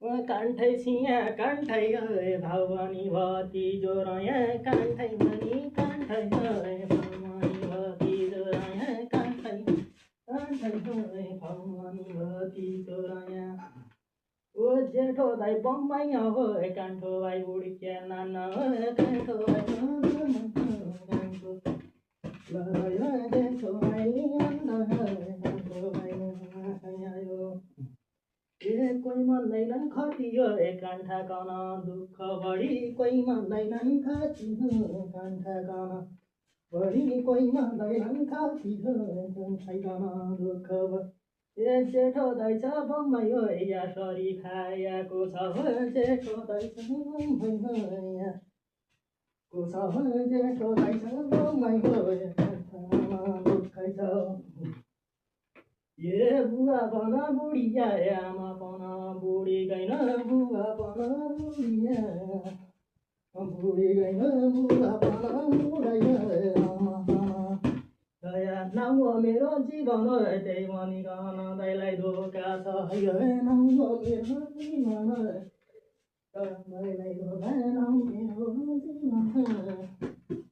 कान्ठै छिया कान्ठै गए भवानी भती जोरया कान्ठै मनी कान्ठै गए भवानी भती जोरया कान्ठै कान्ठै गए भवानी भती जोरया ओ जेठो दाइ बम्बाई हो कान्ठो भाइ उड्क्या नाना कान्ठो भाइ कान्ठो लहरा जेठो भाइ कान्ठो भाइ आयो ए कोही मान्दैनन् खती हो कान्ठा कन दुःख बढी कोही मान्दैनन् खती हो कान्ठा कन बढी कोही मान्दैनन् खती हो कान्ठा कन दुःख ए जेठो दाइ छ बम्बाई हो या सरी खाएको छ हो जेठो दाइ छ बम्बाई हो याको छ हो जेठो दाइ छ बम्बाई हो दुःखै छ ए बुवा पन बुढिया आमा पन बुढी गइन बुवा पन बुढिया बुढी गइन बुवा पन बुढै आमा पन दया नाउ मेरो जीवन त्यही भनिकन दाइलाई धोका छ है नाउ मेरो जीवन दाइलाई धोका नाउ मेरो जीवन